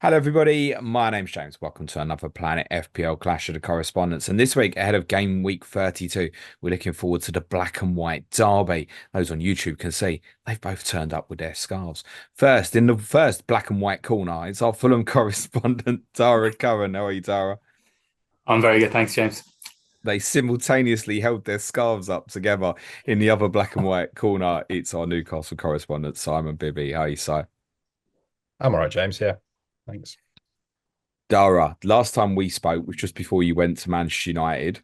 Hello, everybody. My name's James. Welcome to another Planet FPL Clash of the Correspondents. And this week, ahead of game week 32, we're looking forward to the black and white derby. Those on YouTube can see they've both turned up with their scarves. First, in the first black and white corner, it's our Fulham correspondent, Dara Curran. How are you, Dara? I'm very good, thanks, James. They simultaneously held their scarves up together in the other black and white corner. It's our Newcastle correspondent, Simon Bibby. How are you, Si? I'm all right, James. Yeah, thanks. Dara, last time we spoke was just before you went to Manchester United.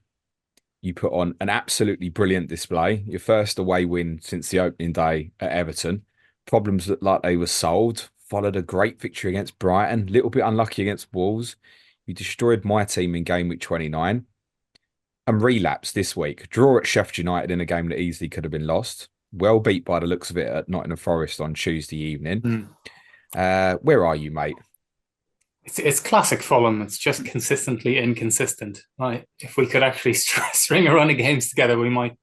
You put on an absolutely brilliant display. Your first away win since the opening day at Everton. Problems looked like they were solved. Followed a great victory against Brighton. Little bit unlucky against Wolves. You destroyed my team in game week 29. And relapsed this week. Draw at Sheffield United in a game that easily could have been lost. Well beat by the looks of it at Nottingham Forest on Tuesday evening. Where are you, mate? It's classic Fulham. It's just consistently inconsistent. Right? If we could actually string a run of games together, we might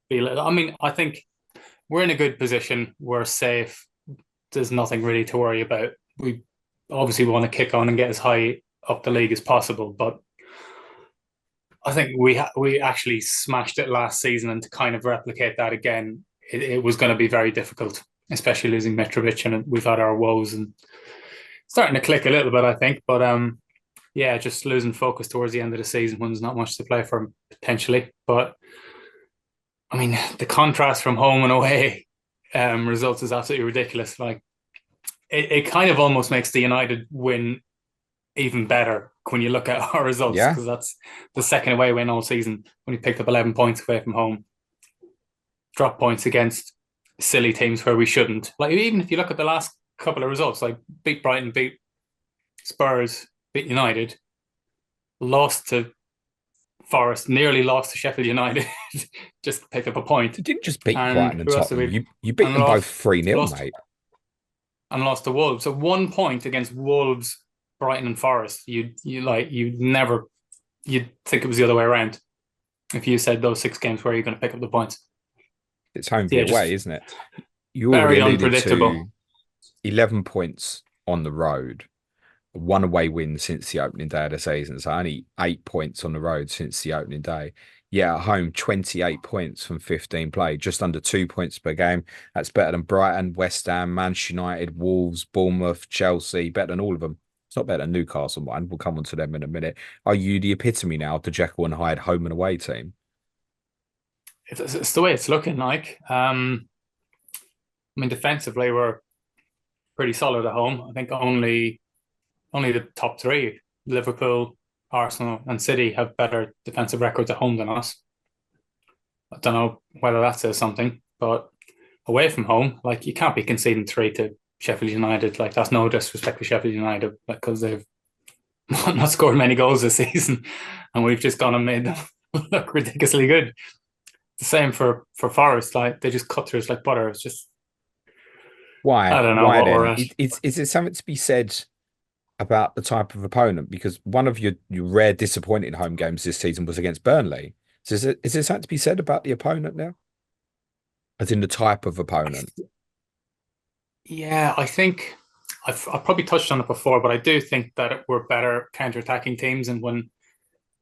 be. I mean, I think we're in a good position. We're safe. There's nothing really to worry about. We obviously want to kick on and get as high up the league as possible, but I think we actually smashed it last season, and to kind of replicate that again, it was going to be very difficult, especially losing Mitrovic, and we've had our woes and starting to click a little bit, I think. But yeah, just losing focus towards the end of the season when there's not much to play for potentially. But I mean, the contrast from home and away results is absolutely ridiculous. Like it kind of almost makes the United win even better when you look at our results, Yeah. because that's the second away win all season when we picked up 11 points away from home. Drop points against silly teams where we shouldn't. Like even if you look at the last couple of results, like beat Brighton, beat Spurs, beat United, lost to Forest, nearly lost to Sheffield United, just picked up a point. You didn't just beat And Brighton and who else did Tottenham. we? You beat And them both lost, 3-0, lost, mate. and lost to Wolves. So 1 point against Wolves, Brighton, and Forest. You'd never, you'd think it was the other way around if you said those 6 games where you're going to pick up the points. It's home So v yeah, away, just isn't it? You already very alluded unpredictable. to 11 points on the road, one away win since the opening day of the season. So only 8 points on the road since the opening day. Yeah, at home, 28 points from 15 played, just under 2 points per game. That's better than Brighton, West Ham, Manchester United, Wolves, Bournemouth, Chelsea, better than all of them. It's not better than Newcastle, mind. We'll come on to them in a minute. Are you the epitome now of the Jekyll and Hyde home and away team? It's the way it's looking like. I mean, defensively, we're pretty solid at home. I think only the top three, Liverpool, Arsenal, and City, have better defensive records at home than us. I don't know whether that says something, but away from home, like you can't be conceding three to Sheffield United. Like that's no disrespect to Sheffield United, because they've not scored many goals this season, and we've just gone and made them look ridiculously good. The same for Forest. Like they just cut through us like butter. It's just Why? I don't know Why what we're then? at. Is there something to be said about the type of opponent? Because one of your rare disappointing home games this season was against Burnley. So is there something to be said about the opponent now? As in the type of opponent? Yeah, I think I've probably touched on it before, but I do think that we're better counter-attacking teams, and when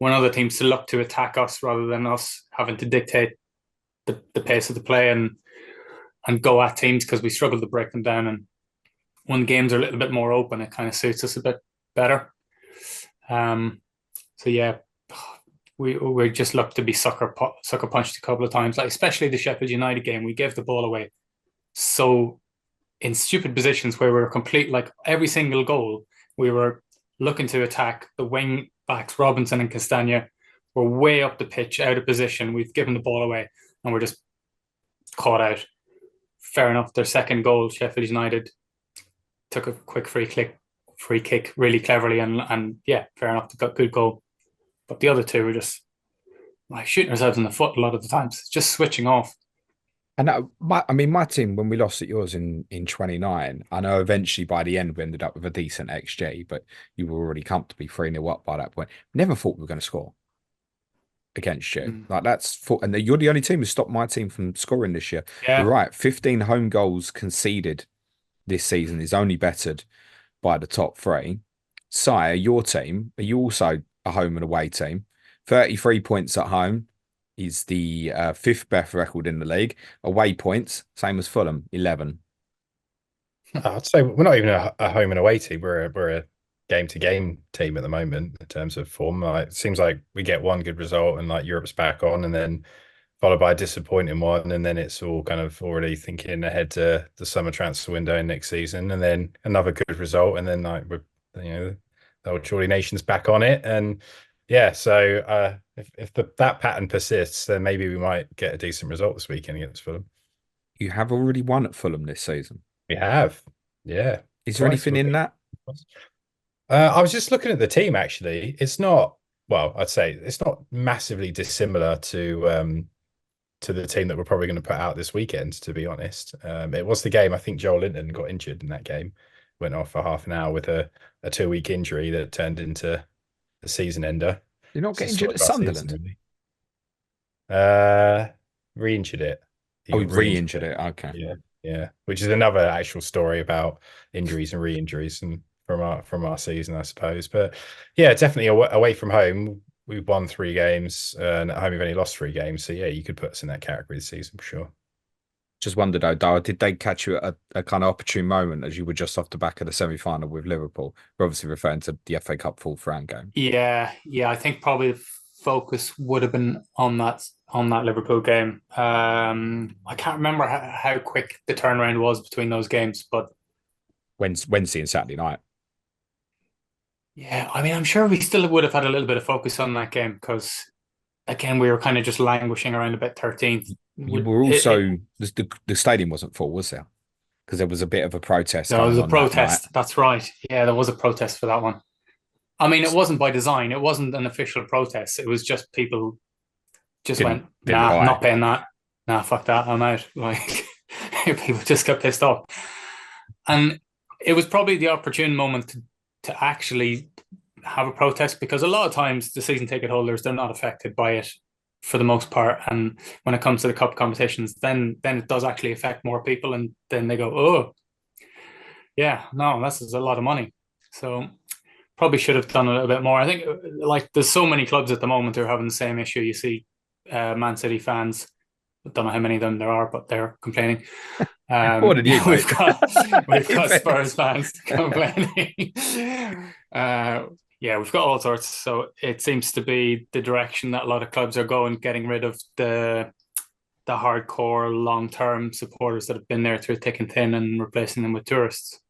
other teams look to attack us rather than us having to dictate the pace of the play and go at teams, because we struggle to break them down. And when games are a little bit more open, it kind of suits us a bit better. Um, so yeah, we just look to be sucker punched a couple of times, like especially the Sheffield United game. We gave the ball away so in stupid positions where we were complete, like every single goal, we were looking to attack. The wing backs, Robinson and Castagna, were way up the pitch, out of position. We've given the ball away and we're just caught out. Fair enough. Their second goal, Sheffield United took a quick free kick really cleverly, and yeah, fair enough. They got good goal. But the other two were just like shooting ourselves in the foot a lot of the times. It's just switching off. And I mean, my team, when we lost at yours in 29, I know eventually by the end we ended up with a decent XG, but you were already comfortably 3-0 up by that point. Never thought we were going to score against you. Mm. Like and you're the only team who stopped my team from scoring this year. You're Yeah. right. 15 home goals conceded this season is only bettered by the top three. Sire, your team, are you also a home and away team? 33 points at home is the fifth best record in the league. Away points, same as Fulham, 11. I'd say we're not even a home and away team. We're a game to game team at the moment in terms of form. Like, it seems like we get one good result and like Europe's back on, and then followed by a disappointing one, and then it's all kind of already thinking ahead to the summer transfer window in next season, and then another good result, and then like we're the old Geordie Nation's back on it, and yeah. So if that pattern persists, then maybe we might get a decent result this weekend against Fulham. You have already won at Fulham this season. We have, yeah. Is there anything in that? I was just looking at the team actually. It's not, well, I'd say it's not massively dissimilar to the team that we're probably going to put out this weekend, to be honest. It was the game, I think Joel Linton got injured in that game, went off for half an hour with a 2-week injury that turned into a season ender. You're not getting injured at Sunderland? Season, re-injured it. Oh, we re-injured it. Okay. Yeah, yeah. Which is another actual story about injuries and re-injuries and from our season, I suppose. But yeah, definitely away from home, we've won 3 games, and at home we've only lost 3 games. So yeah, you could put us in that category this season for sure. Just wondered though, Dara, did they catch you at a kind of opportune moment as you were just off the back of the semi-final with Liverpool? We're obviously referring to the FA Cup full round game. Yeah, I think probably the focus would have been on that Liverpool game. I can't remember how quick the turnaround was between those games, but Wednesday and Saturday night. Yeah, I mean, I'm sure we still would have had a little bit of focus on that game because, again, we were kind of just languishing around about 13th. You were also the stadium wasn't full, was there? Because there was a bit of a protest. There was a protest. That's right. Yeah, there was a protest for that one. I mean, it wasn't by design. It wasn't an official protest. It was just people just went, nah, I'm not paying that. Nah, fuck that. I'm out. Like, people just got pissed off. And it was probably the opportune moment to actually have a protest, because a lot of times the season ticket holders, they're not affected by it for the most part. And when it comes to the cup competitions, then it does actually affect more people. And then they go, oh, yeah, no, this is a lot of money. So probably should have done a little bit more. I think like there's so many clubs at the moment who are having the same issue. You see Man City fans, I don't know how many of them there are, but they're complaining. What did you we've got Spurs fans complaining. Yeah, we've got all sorts. So it seems to be the direction that a lot of clubs are going, getting rid of the hardcore long-term supporters that have been there through thick and thin and replacing them with tourists.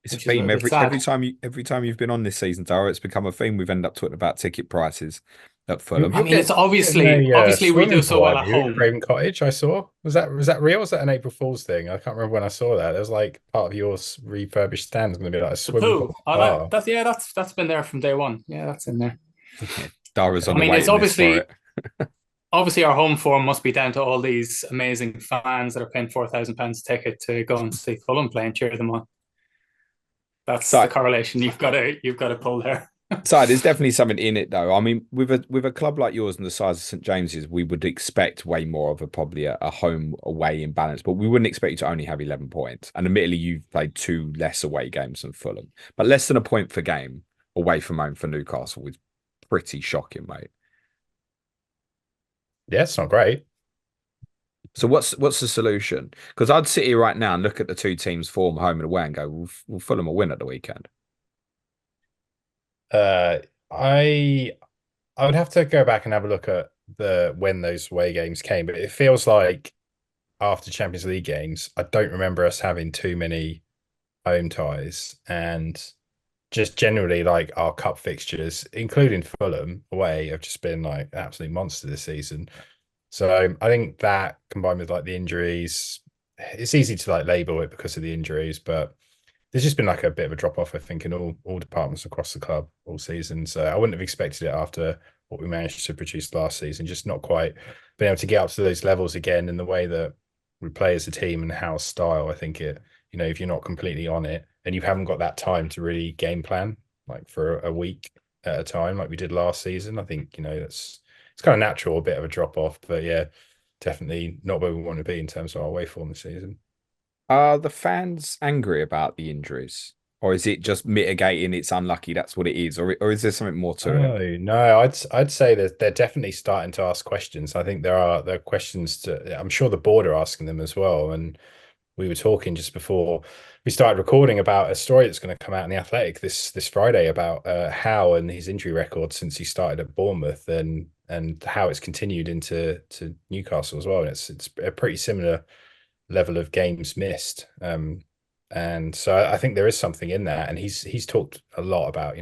It's a theme every time you've been on this season, Dara. It's become a theme. We've ended up talking about ticket prices at Fulham. I mean, it's obviously we do so well at home. Craven Cottage, I saw. Was that real? Was that an April Fool's thing? I can't remember when I saw that. There was like part of your refurbished stands going to be like a swimming pool. That's been there from day one. Yeah, that's in there. Dara's on the way. It's obviously obviously our home form must be down to all these amazing fans that are paying £4,000 a ticket to go and see Fulham play and cheer them on. That's the correlation you've got to pull there. So there's definitely something in it, though. I mean, with a club like yours and the size of St James's, we would expect way more of probably a home away imbalance, but we wouldn't expect you to only have 11 points. And admittedly, you've played 2 less away games than Fulham, but less than a point per game away from home for Newcastle is pretty shocking, mate. Yeah, it's not great. So what's the solution? Because I'd sit here right now and look at the 2 teams' form, home and away, and go, "Well, Fulham will win at the weekend." I would have to go back and have a look at when those away games came, but it feels like after Champions League games, I don't remember us having too many home ties, and just generally like our cup fixtures, including Fulham away, have just been like absolute monster this season. So I think that combined with like the injuries, it's easy to like label it because of the injuries, but there's just been like a bit of a drop off, I think, in all departments across the club all season. So I wouldn't have expected it after what we managed to produce last season, just not quite being able to get up to those levels again in the way that we play as a team and house style. I think if you're not completely on it and you haven't got that time to really game plan, like for a week at a time, like we did last season, I think, it's kind of natural, a bit of a drop off, but yeah, definitely not where we want to be in terms of our away form this season. Are the fans angry about the injuries, Or is it just mitigating it's unlucky, that's what it is? Or is there something more to it? Oh no, I'd say that they're definitely starting to ask questions. I think there are questions to. I'm sure the board are asking them as well. And we were talking just before we started recording about a story that's going to come out in the Athletic this Friday about Howe and his injury record since he started at Bournemouth and how it's continued into Newcastle as well. And it's a pretty similar level of games missed. And so I think there is something in that. And he's talked a lot about,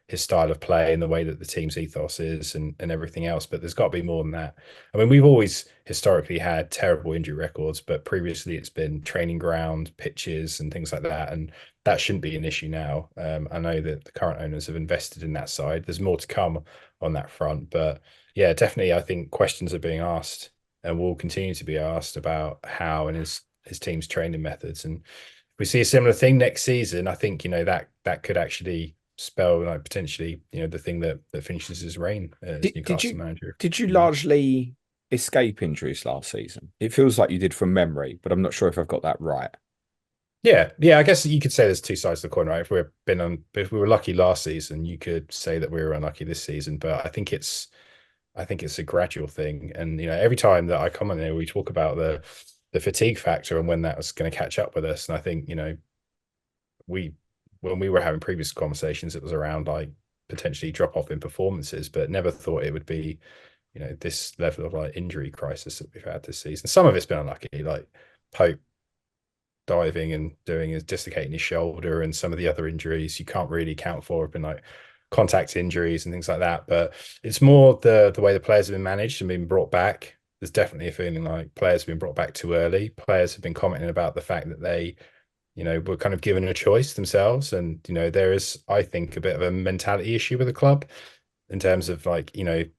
his style of play and the way that the team's ethos is and everything else. But there's got to be more than that. I mean, we've always historically had terrible injury records, but previously it's been training ground, pitches, and things like that. And that shouldn't be an issue now. I know that the current owners have invested in that side. There's more to come on that front. But yeah, definitely, I think questions are being asked and will continue to be asked about how and his team's training methods. And if we see a similar thing next season, I think that could actually spell like potentially the thing that finishes his reign as Did Newcastle you manager. did you largely escape injuries last season? It feels like you did from memory, but I'm not sure if I've got that right. Yeah. I guess you could say there's two sides of the coin, right? If we were lucky last season, you could say that we were unlucky this season. But I think it's a gradual thing, and every time that I come on here, we talk about the fatigue factor and when that was going to catch up with us. And I think we when we were having previous conversations, it was around like potentially drop off in performances, but never thought it would be this level of like injury crisis that we've had this season. Some of it's been unlucky, like Pope diving and doing is dislocating his shoulder, and some of the other injuries you can't really account for have been like contact injuries and things like that. But it's more the way the players have been managed and been brought back. There's definitely a feeling like players have been brought back too early. Players have been commenting about the fact that they were kind of given a choice themselves. And there is, I think, a bit of a mentality issue with the club in terms of like do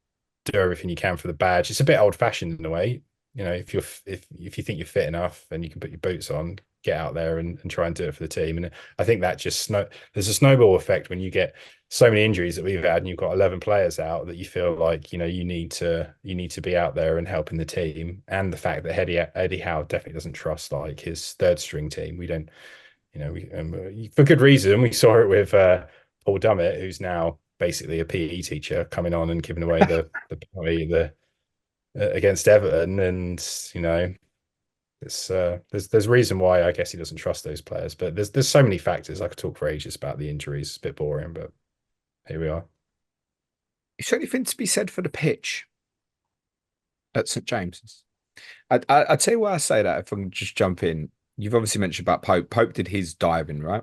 everything you can for the badge. It's a bit old fashioned in a way. If you think you're fit enough and you can put your boots on, get out there and try and do it for the team. And I think that just there's a snowball effect when you get so many injuries that we've had, and you've got 11 players out, that you feel like you need to be out there and helping the team. And the fact that Eddie Howe definitely doesn't trust like his third string team. We don't, for good reason. We saw it with Paul Dummett, who's now basically a PE teacher, coming on and giving away the penalty against Everton. And it's there's reason why I guess he doesn't trust those players. But there's so many factors. I could talk for ages about the injuries. It's a bit boring, but here we are. Is there anything to be said for the pitch at St James's? I tell you why I say that. If I can just jump in, you've obviously mentioned about Pope. Pope did his diving, right?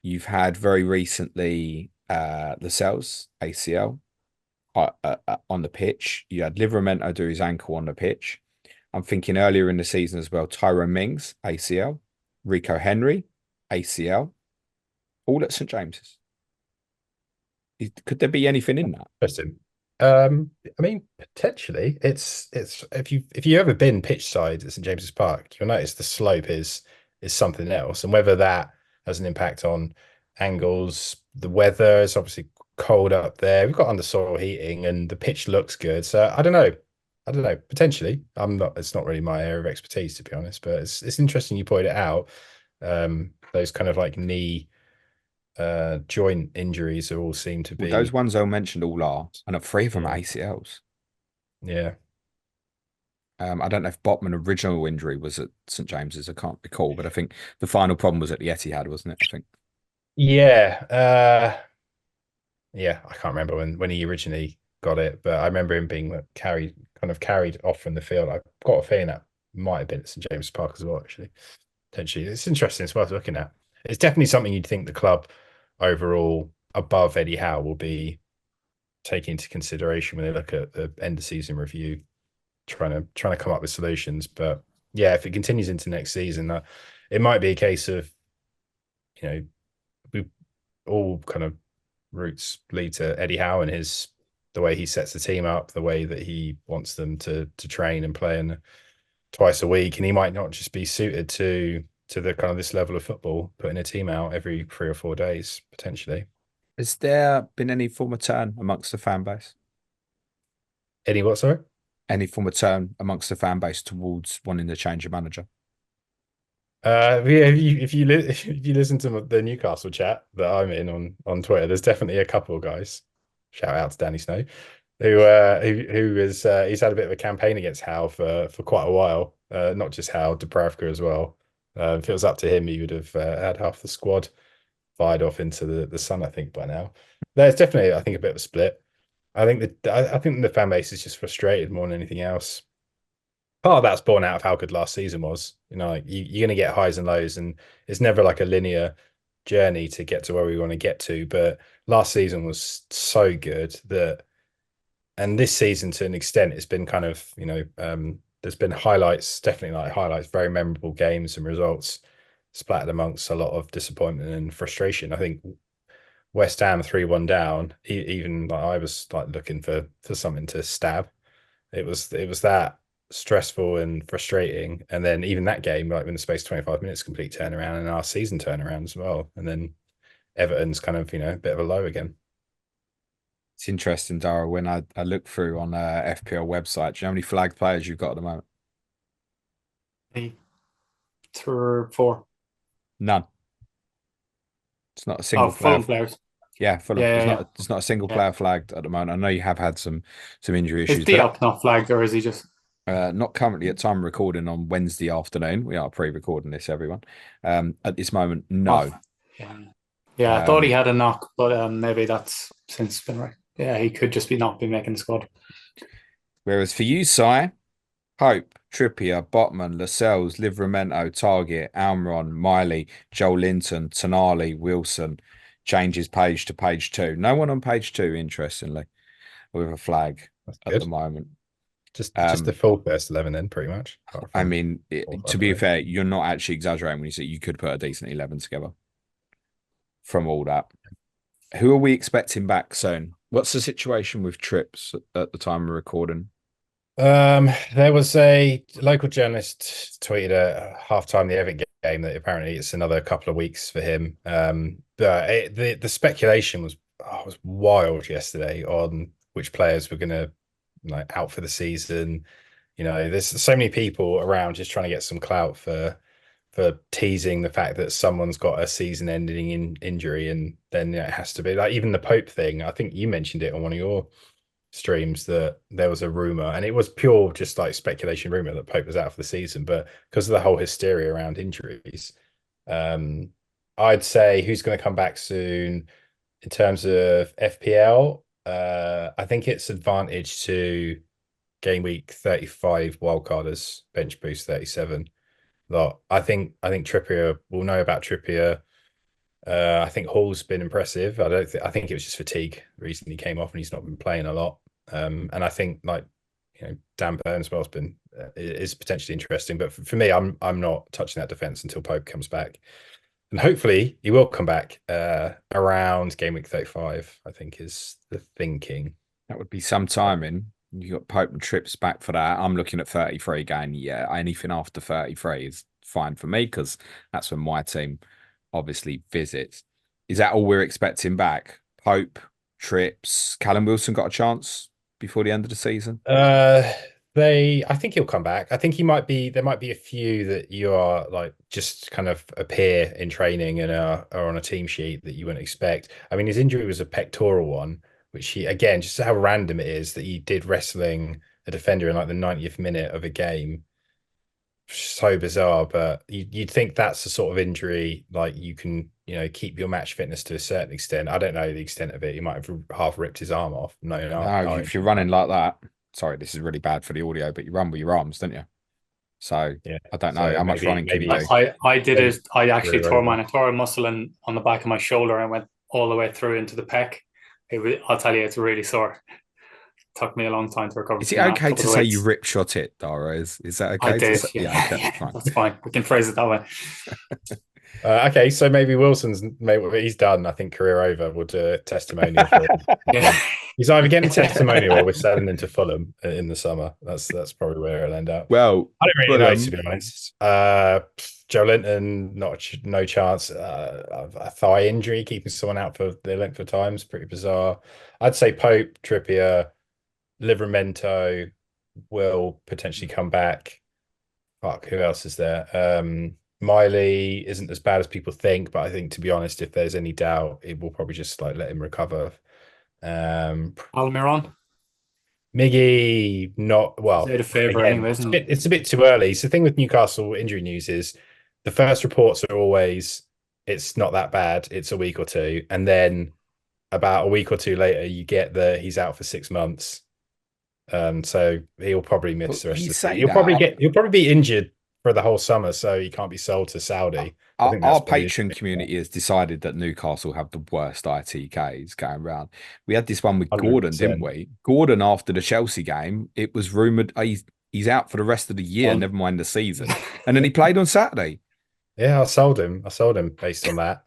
You've had very recently Lascelles ACL on the pitch. You had Livramento do his ankle on the pitch. I'm thinking earlier in the season as well, Tyrone Mings, ACL, Rico Henry, ACL, all at St James's. Could there be anything in that? Interesting. I mean, potentially, it's if you ever been pitch side at St James's Park, you'll notice the slope is something else, and whether that has an impact on angles, the weather is obviously cold up there. We've got under soil heating, and the pitch looks good. So I don't know. Potentially. I'm not. It's not really my area of expertise, to be honest. But it's interesting you pointed it out. Those kind of like knee joint injuries are all seem to Well, those be. ones I mentioned all are, and three of them are Yeah. ACLs. Yeah. I don't know if Botman original injury was at St James's. I can't recall, but I think the final problem was at the Etihad, wasn't it? I think. Yeah. Yeah. I can't remember when he originally got it, but I remember him being like, carried off from the field. I've got a feeling that might have been at St James Park as well, actually. Potentially. It's interesting. It's worth looking at. It's definitely something you'd think the club overall above Eddie Howe will be taking into consideration when they look at the end of season review, trying to come up with solutions. But yeah, if it continues into next season, it might be a case of we all kind of roots lead to Eddie Howe and the way he sets the team up, the way that he wants them to train and play in twice a week, and he might not just be suited to the kind of this level of football, putting a team out every 3 or 4 days potentially. Has there been any form of turn amongst the fan base? Eddie, what, sorry? Any form of turn amongst the fan base towards wanting to change a manager? If you listen to the Newcastle chat that I'm in on Twitter, there's definitely a couple of guys. Shout out to Danny Snow, who is he's had a bit of a campaign against Howe for quite a while. Not just Howe, Dubravka as well. If it was up to him, he would have had half the squad fired off into the sun, I think, by now. There's definitely, I think, a bit of a split. I think the fan base is just frustrated more than anything else. Part of that's born out of how good last season was. You know, like you're going to get highs and lows, and it's never like a linear journey to get to where we want to get to. But last season was so good that, and this season to an extent, it's been kind of, there's been highlights, definitely like highlights, very memorable games and results splattered amongst a lot of disappointment and frustration. I think West Ham 3-1 down, even like I was like looking for something to stab. It was that stressful and frustrating. And then even that game, like in the space of 25 minutes, complete turnaround, and our season turnaround as well. And then Everton's kind of, a bit of a low again. It's interesting, Dara, when I look through on FPL website, do you know how many flagged players you've got at the moment? 3 or 4. None. It's not a Oh, single player. Fulham players. Yeah, Fulham. Yeah, There's yeah, yeah. not a single Yeah. player flagged at the moment. I know you have had some injury Is issues, but Diop not flagged, or is he just? not currently at time of recording on Wednesday afternoon. We are pre-recording this, everyone. At this moment, Oh, no. yeah. Yeah, I thought he Um, had a knock, but maybe that's since been right. Yeah, he could just be not be making the squad. Whereas for you, Si, Pope, Trippier, Botman, Lascelles, Livramento, Target, Almiron, Miley, Joel Linton, Tonali, Wilson changes page to page 2. No one on page 2, interestingly, with a flag That's at the good. moment. Just the full first 11 then, pretty much. I From mean, to be fair, you're not actually exaggerating when you say you could put a decent 11 together from all that. Who are we expecting back soon? What's the situation with trips at the time of recording? There was a local journalist tweeted at halftime the Everton game that apparently it's another couple of weeks for him. But the speculation was wild yesterday on which players were going to like out for the season. There's so many people around just trying to get some clout for teasing the fact that someone's got a season-ending injury, and then it has to be like even the Pope thing. I think you mentioned it on one of your streams that there was a rumor, and it was pure just like speculation rumor that Pope was out for the season, but because of the whole hysteria around injuries, um, I'd say who's going to come back soon in terms of FPL. I think it's advantage to game week 35 wildcarders, bench boost 37. Lot. I think Trippier, we'll know about Trippier. I think Hall's been impressive. I think it was just fatigue the reason he came off and he's not been playing a lot. And I think like Dan Burns well has been is potentially interesting. But for me, I'm not touching that defense until Pope comes back, and hopefully he will come back around game week 35. I think is the thinking. That would be some timing. You got Pope and Trips back for that. I'm looking at 33 going, yeah, anything after 33 is fine for me because that's when my team obviously visits. Is that all we're expecting back? Pope, Trips, Callum Wilson got a chance before the end of the season? I think he'll come back. I think there might be a few that you are like just kind of appear in training and are on a team sheet that you wouldn't expect. I mean, his injury was a pectoral one, which he, again, just how random it is that he did wrestling a defender in like the 90th minute of a game. So bizarre, but you'd think that's the sort of injury like you can, keep your match fitness to a certain extent. I don't know the extent of it. He might have half ripped his arm off. No, No if you're injury. running like that, sorry, this is really bad for the audio, but you run with your arms, don't you? So Yeah. I don't know So how much running can you do. I did maybe it. I actually career tore over. mine. I tore a muscle on the back of my shoulder and went all the way through into the pec. I'll tell you, it's really sore. Took me a long time to recover Is it from that. okay Couple to of say you weeks. rip shot it, Dara? Is that I okay to did. say? Yeah, Yeah, okay, yeah, fine. that's fine. We can phrase it that way. Okay, so maybe maybe he's done. I think career over. We'll do a testimonial for him. Yeah. He's either getting a testimonial or we're selling into Fulham in the summer. That's probably where it'll end up. Well, I don't really know, to Fulham, be honest. Joe Linton, no chance. A thigh injury, keeping someone out for the length of time is pretty bizarre. I'd say Pope, Trippier, Livramento will potentially come back. Fuck, who else is there? Miley isn't as bad as people think, but I think, to be honest, if there's any doubt, it will probably just like let him recover. Almiron, Miggy, not he's well. out of favour Again, anyway, isn't he? it's a bit too early. So the thing with Newcastle injury news is the first reports are always it's not that bad. It's a week or two, and then about a week or two later, you get the he's out for 6 months. So he'll probably But miss the rest you of the season. say that He'll probably be injured for the whole summer, so he can't be sold to Saudi. I think that's our what it Patreon is. community has decided that Newcastle have the worst ITKs going around. We had this one with Gordon, didn't 100%. we? Gordon, after the Chelsea game, it was rumoured he's out for the rest of the year, Done. never mind the season. And then he played on Saturday. Yeah, I sold him. I sold him based on that.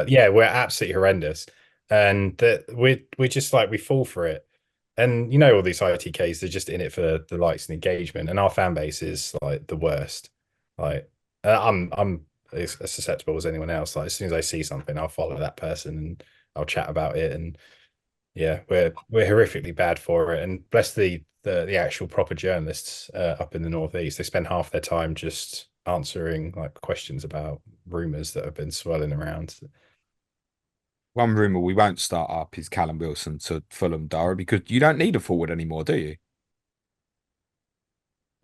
Yeah, we're absolutely horrendous, and that we're just like we fall for it. And all these ITKs, they're just in it for the likes and engagement, and our fan base is like the worst. Like I'm as susceptible as anyone else. Like as soon as I see something, I'll follow that person and I'll chat about it. And yeah, we're horrifically bad for it. And bless the actual proper journalists up in the northeast. They spend half their time just answering like questions about rumors that have been swirling around. One rumour we won't start up is Callum Wilson to Fulham, Dara, because you don't need a forward anymore, do you?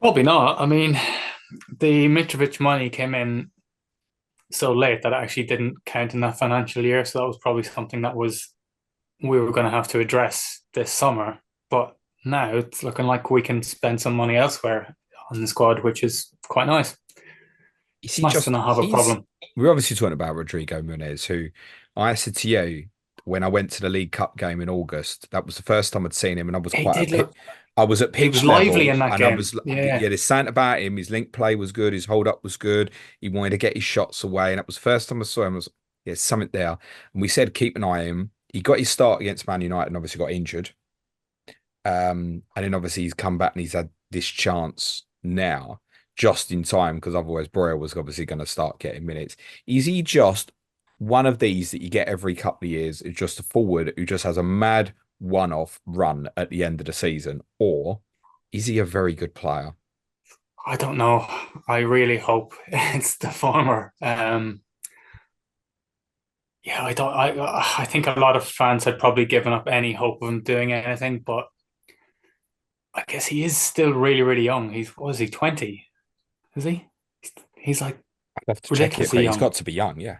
Probably not. I mean, the Mitrovic money came in so late that it actually didn't count in that financial year. So that was probably something that we were going to have to address this summer. But now it's looking like we can spend some money elsewhere on the squad, which is quite nice. Is It's he nice to just not have a problem. we're obviously talking about Rodrigo Muniz, who I said to you when I went to the League Cup game in August. That was the first time I'd seen him, and He did look. I was at He was pitch lively level, in that and I game. was Yeah. there's something about him. His link play was good, his hold up was good. He wanted to get his shots away, and that was the first time I saw him. I was yeah, something there, and we said keep an eye on him. He got his start against Man United, and obviously got injured. And then obviously he's come back and he's had this chance now, just in time, because otherwise Broyle was obviously going to start getting minutes. Is he just one of these that you get every couple of years? Is just a forward who just has a mad one-off run at the end of the season, or is he a very good player? I don't know. I really hope it's the former. Yeah, I don't. I think a lot of fans had probably given up any hope of him doing anything, but I guess he is still really, really young. He's what is he 20? Is he? He's like I'd have to check it, ridiculously but he's young. got to be young, yeah.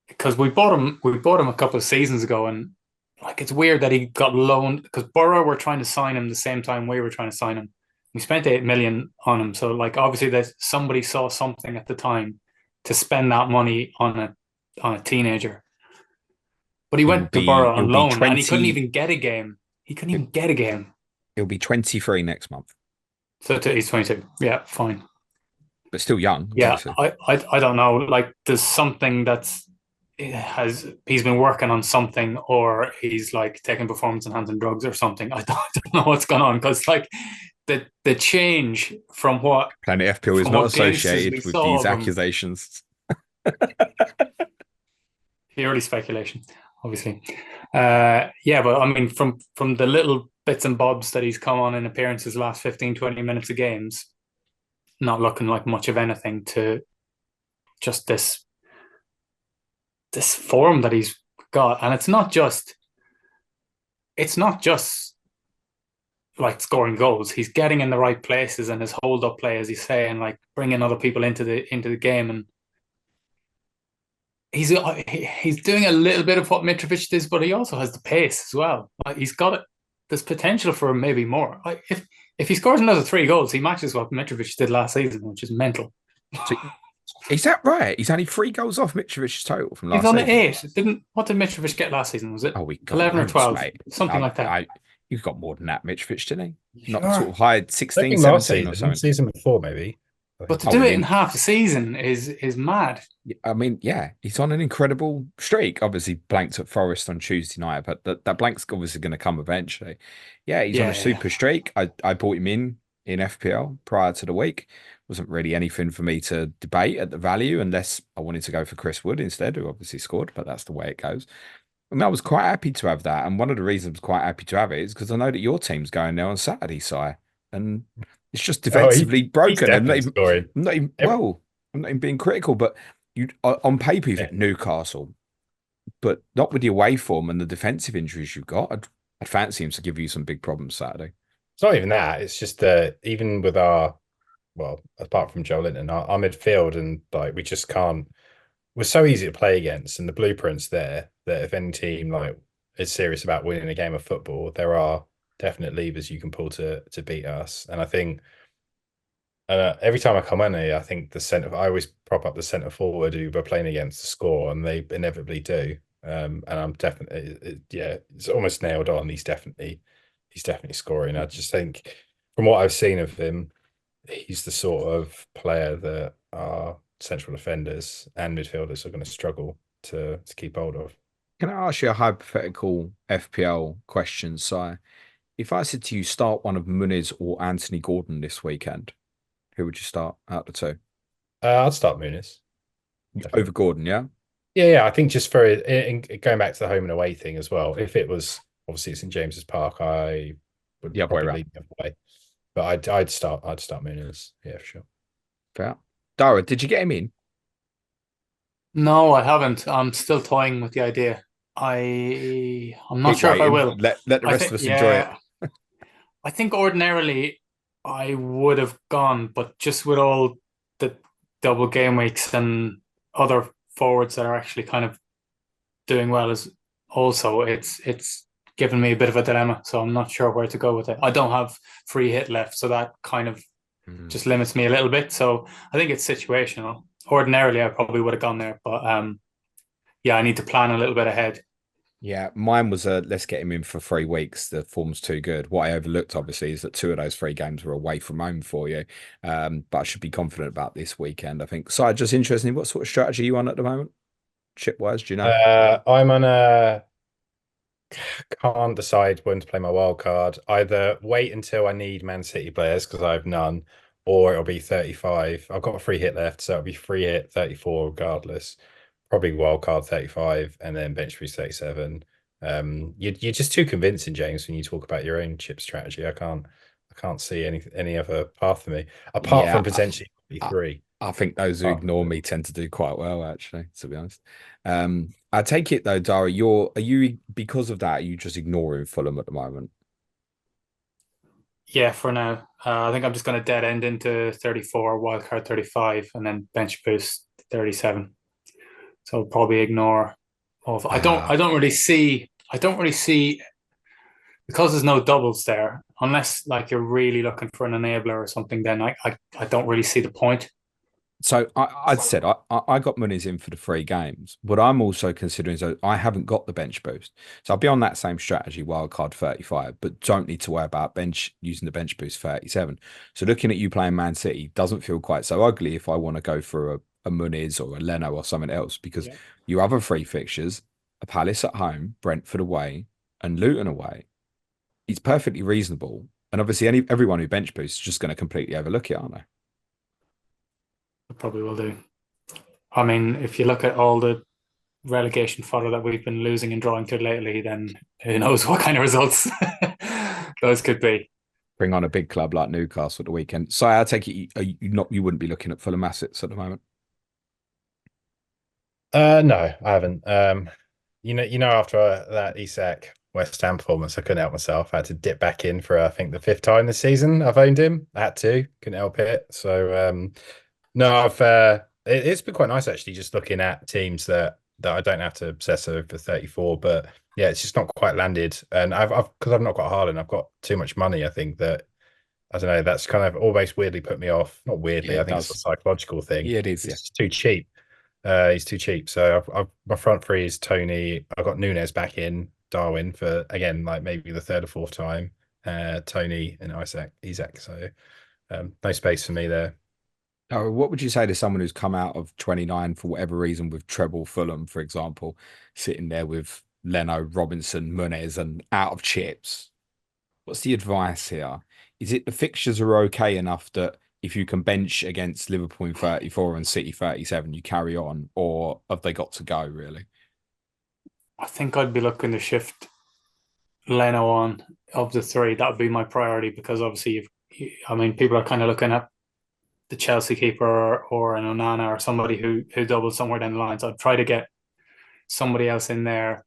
Because we bought him. We bought him a couple of seasons ago, and like it's weird that he got loaned because Borough were trying to sign him the same time we were trying to sign him. We spent 8 million on him, so like obviously that somebody saw something at the time to spend that money on a teenager. But he went to Borough He'll on be loan, and he couldn't 20. even get a game. He couldn't even get a game. He'll be 23 next month, So he's 22. Yeah, fine. but still young, Yeah, obviously. I don't know. Like there's something he's been working on something, or he's like taking performance enhancing drugs or something. I don't know what's going on because like the change from what Planet FPL is from not what glimpses we associated with saw these of him. accusations. Purely speculation, obviously. Yeah, but I mean, from the little bits and bobs that he's come on in appearances last 15, 20 minutes of games, not looking like much of anything to just this form that he's got. And it's not just like scoring goals. He's getting in the right places and his hold up play, as you say, and like bringing other people into the game. And he's doing a little bit of what Mitrovic does, but he also has the pace as well. Like he's got it. There's potential for maybe more. Like if he scores another 3 goals, he matches what Mitrovic did last season, which is mental. So, is that right? He's only 3 goals off Mitrovic's total from He's last on season. 8. Didn't what did Mitrovic get last season? Was it Oh, we got 11 or loads, 12? mate. Something like that. You've got more than that, Mitrovic, didn't he? Not Sure. sort of high I 16, think last 17 or season, something. season before, maybe. I But think. to Oh, do I it in mean, half a season is mad. I mean, yeah, he's on an incredible streak. Obviously, blanked at Forest on Tuesday night, but that blank's obviously going to come eventually. Yeah, he's on a Yeah. super streak. I bought him in FPL prior to the week. Wasn't really anything for me to debate at the value unless I wanted to go for Chris Wood instead, who obviously scored, but that's the way it goes. I mean, I was quite happy to have that. And one of the reasons I was quite happy to have it is because I know that your team's going there on Saturday, Si. And it's just Oh, defensively he's broken. definitely scoring. I'm not even, Every, well, I'm not even being critical, but you on paper you Yeah. think Newcastle, but not with the away form and the defensive injuries you've got. I'd fancy him to give you some big problems Saturday. It's not even that. It's just that even with well, apart from Joe Linton, our midfield and like we just can't. We're so easy to play against, and the blueprint's there that if any team like is serious about winning a game of football, there are definite levers you can pull to beat us. And I think every time I come on here, I think I always prop up the centre forward who we're playing against to score, and they inevitably do. And I'm definitely, yeah, it's almost nailed on. He's definitely scoring. I just think from what I've seen of him, he's the sort of player that our central defenders and midfielders are going to struggle to keep hold of. Can I ask you a hypothetical FPL question, Si? If I said to you, start one of Muniz or Anthony Gordon this weekend, who would you start out the two? I'd start Muniz. Over Gordon, yeah? Yeah. I think just for going back to the home and away thing as well. If it was obviously it's in James's Park, I would The other way probably around. lean the other way. But I'd start Muniz. Yeah, for sure. Fair. Dara, did you get him in? No, I haven't. I'm still toying with the idea. I'm not Keep sure if I waiting. will. Let the I rest of think us enjoy it. yeah, I think ordinarily I would have gone, but just with all the double game weeks and other forwards that are actually kind of doing well is also it's given me a bit of a dilemma. So I'm not sure where to go with it. I don't have free hit left, so that kind of Mm. just limits me a little bit. So I think it's situational. Ordinarily, I probably would have gone there, but yeah, I need to plan a little bit ahead. Yeah, mine was let's get him in for 3 weeks. The form's too good. What I overlooked, obviously, is that 2 of those 3 games were away from home for you. But I should be confident about this weekend, I think. So, just interesting, what sort of strategy are you on at the moment? Chip wise, do you know? I'm on a can't decide when to play my wild card. Either wait until I need Man City players because I have none, or it'll be 35. I've got a free hit left, so it'll be free hit 34 regardless. Probably wild card 35 and then bench boost 37. You're just too convincing, James, when you talk about your own chip strategy. I can't see any other path for me apart Yeah, from potentially I, three. I think those who Apart from ignore me tend to do quite well, actually, to be honest. I take it though, Dara, are you because of that, are you just ignoring Fulham at the moment? Yeah, for now. I think I'm just going to dead end into 34, wildcard 35, and then bench boost 37. So I'll probably ignore of Ah, I don't really see because there's no doubles there, unless like you're really looking for an enabler or something, then I don't really see the point. so I'd said I got Muniz in for the 3 games, but I'm also considering so I haven't got the bench boost. So I'll be on that same strategy, wildcard 35, but don't need to worry about bench using the bench boost 37. So looking at you playing Man City doesn't feel quite so ugly if I want to go for a Muniz or a Leno or something else, because Yeah. your other 3 fixtures, a Palace at home, Brentford away, and Luton away, it's perfectly reasonable. And obviously everyone who bench boosts is just going to completely overlook it, aren't they? I probably will do. I mean, if you look at all the relegation fodder that we've been losing and drawing to lately, then who knows what kind of results those could be. Bring on a big club like Newcastle at the weekend. So I take it you wouldn't be looking at Fulham assets at the moment. No, I haven't. After that Isak West Ham performance, I couldn't help myself. I had to dip back in for I think the 5th time this season. I've owned him. I had to, couldn't help it. So no, it's been quite nice actually, just looking at teams that I don't have to obsess over 34. But yeah, it's just not quite landed. And I've because I've not got Haaland, I've got too much money. I think that I don't know. That's kind of always weirdly put me off. Not Yeah, weirdly, I it think it's a does. psychological thing. Yeah, it is. Yeah. It's just too cheap. He's too cheap. So my front three is Tony. I've got Nunez back in Darwin for again, like maybe the 3rd or 4th time. Tony and Isak. So no space for me there. What would you say to someone who's come out of 29 for whatever reason with treble Fulham, for example, sitting there with Leno, Robinson, Muniz, and out of chips? What's the advice here? Is it the fixtures are okay enough that if you can bench against Liverpool in 34 and City 37, you carry on, or have they got to go, really? I think I'd be looking to shift Leno on of the three. That would be my priority because obviously, I mean, people are kind of looking at the Chelsea keeper or an Onana or somebody who doubles somewhere down the line. So I'd try to get somebody else in there.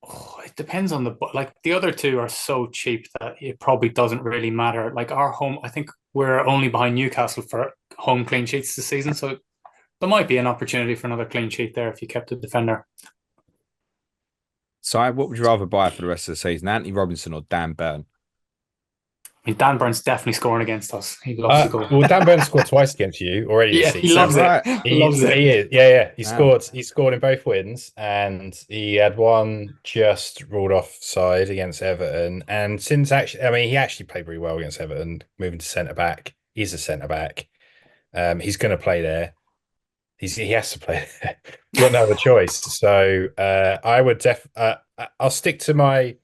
Oh, it depends on like the other two are so cheap that it probably doesn't really matter. Like our home, I think we're only behind Newcastle for home clean sheets this season, so there might be an opportunity for another clean sheet there if you kept a defender. So, what would you rather buy for the rest of the season, Anthony Robinson or Dan Burn? I mean, Dan Burns definitely scoring against us. He loves to go. Well, Dan Burn scored twice against you already this Yeah, he Is that season. loves it. right? Loves it. He is, yeah. He Wow. scored. He scored in both wins, and he had one just ruled offside against Everton. And since actually, I mean, he actually played really well against Everton, moving to centre back. He's a centre back. He's going to play there. He has to play there. Got no other choice. So I would I'll stick to my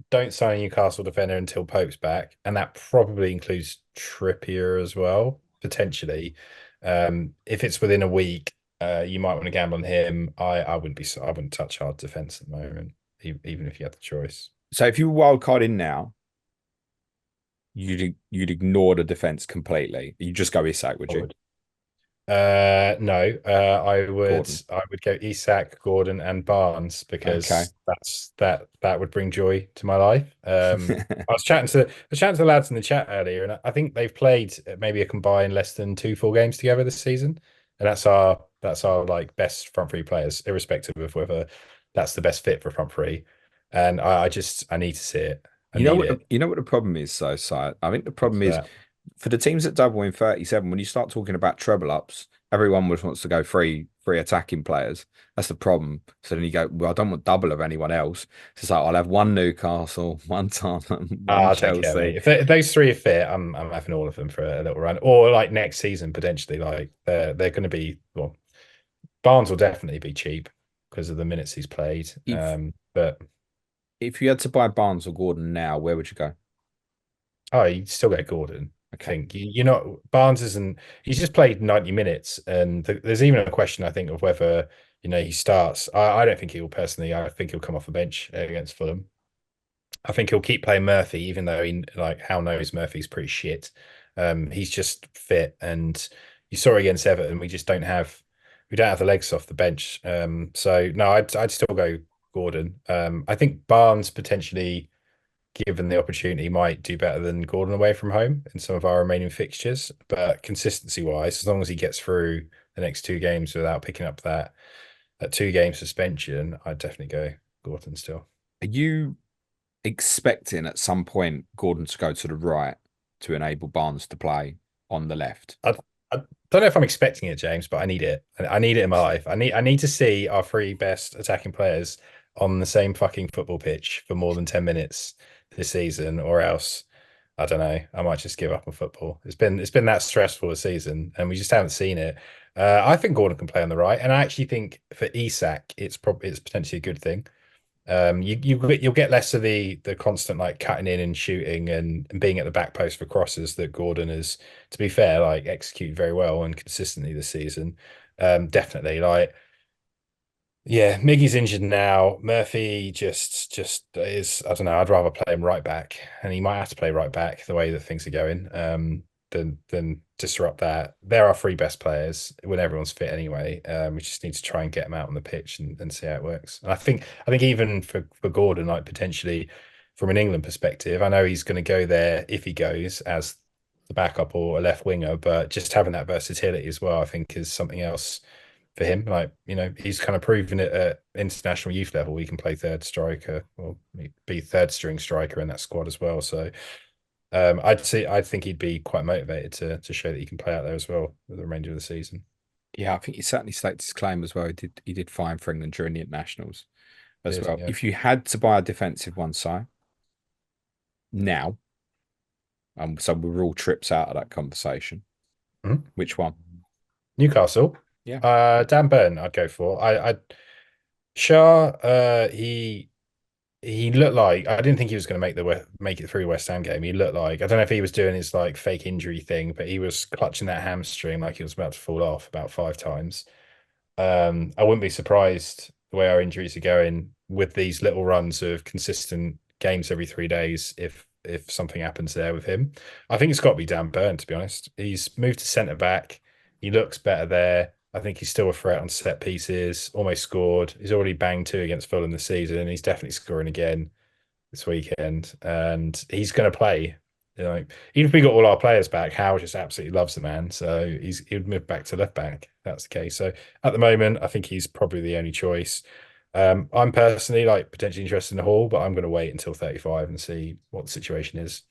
don't sign a Newcastle defender until Pope's back, and that probably includes Trippier as well, potentially. If it's within a week, you might want to gamble on him. I wouldn't touch hard defense at the moment, even if you had the choice. So, if you were wild card in now, you'd ignore the defense completely. You just go Isak, would you? No, Gordon. I would go Isak, Gordon, and Barnes Okay. because that would bring joy to my life. I was chatting to the lads in the chat earlier, and I think they've played maybe a combined less than 2 full games together this season, and that's our like best front three players, irrespective of whether that's the best fit for front three. And I need to see it. I need it. You know what the problem is, though, Si? I think the problem What's is that? for the teams that double in 37, when you start talking about treble ups, everyone just wants to go three attacking players. That's the problem. So then you go, well, I don't want double of anyone else. So it's like I'll have one Newcastle, one Tottenham, one I don't care, Chelsea. mate. If those three are fit, I'm having all of them for a little run, or like next season potentially. Like they're going to be well, Barnes will definitely be cheap because of the minutes he's played. If But if you had to buy Barnes or Gordon now, where would you go? oh, you still get Gordon. I Okay. think you're not Barnes isn't. He's just played 90 minutes, and there's even a question I think of whether he starts. I don't think he will personally. I think he'll come off the bench against Fulham. I think he'll keep playing Murphy, even though Hal knows Murphy's pretty shit. He's just fit, and you saw against Everton, we don't have the legs off the bench. So no, I'd still go Gordon. I think Barnes potentially, given the opportunity, might do better than Gordon away from home in some of our remaining fixtures. But consistency wise, as long as he gets through the next 2 games without picking up that 2 game suspension, I'd definitely go Gordon still. Are you expecting at some point Gordon to go to the right to enable Barnes to play on the left? I don't know if I'm expecting it, James, but I need it. I need it in my life. I need to see our three best attacking players on the same fucking football pitch for more than 10 minutes this season, or else I don't know. I might just give up on football. It's been that stressful a season, and we just haven't seen it. I think Gordon can play on the right, and I actually think for Isak, it's potentially a good thing. You'll get less of the constant like cutting in and shooting and being at the back post for crosses that Gordon is, to be fair, like executed very well and consistently this season. Definitely like yeah, Miggy's injured now. Murphy just is, I don't know, I'd rather play him right back, and he might have to play right back the way that things are going. Than disrupt that. They're our three best players when everyone's fit anyway. We just need to try and get them out on the pitch and see how it works. And I think even for Gordon, like potentially from an England perspective, I know he's going to go there if he goes as the backup or a left winger, but just having that versatility as well, I think is something else for him. Like, he's kind of proven it at international youth level. He can play third striker or be third string striker in that squad as well. So I think he'd be quite motivated to show that he can play out there as well for the remainder of the season. Yeah, I think he certainly staked his claim as well. He did fine for England during the internationals as well. Yeah. If you had to buy a defensive one side now, so we're all trips out of that conversation. Mhm. Which one? Newcastle. Yeah. Dan Burn, I'd go for. Shah, he looked like I didn't think he was going to make it through West Ham game. He looked like I don't know if he was doing his like fake injury thing, but he was clutching that hamstring like he was about to fall off about 5 times. I wouldn't be surprised the way our injuries are going with these little runs of consistent games every 3 days if something happens there with him. I think it's got to be Dan Burn, to be honest. He's moved to centre back. He looks better there. I think he's still a threat on set pieces. Almost scored. He's already banged 2 against Fulham this season, and he's definitely scoring again this weekend. And he's going to play. Even if we got all our players back, Howe just absolutely loves the man. So he would move back to left back. If that's the case. So at the moment, I think he's probably the only choice. I'm personally potentially interested in the Hall, but I'm going to wait until 35 and see what the situation is.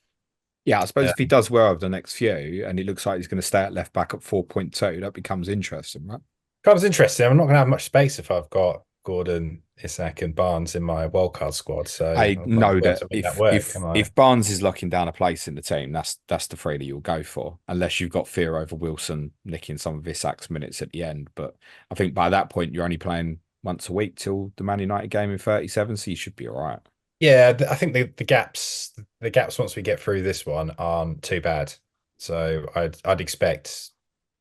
Yeah, I suppose if he does well over the next few, and it looks like he's going to stay at left back at 4.2, that becomes interesting, right? Becomes interesting. I'm not going to have much space if I've got Gordon, Isak, and Barnes in my wildcard squad. So I know that am I? if Barnes is locking down a place in the team, that's the three that you'll go for, unless you've got fear over Wilson nicking some of Isak's minutes at the end. But I think by that point, you're only playing once a week till the Man United game in 37, so you should be all right. Yeah, I think the gaps once we get through this one aren't too bad. So I'd expect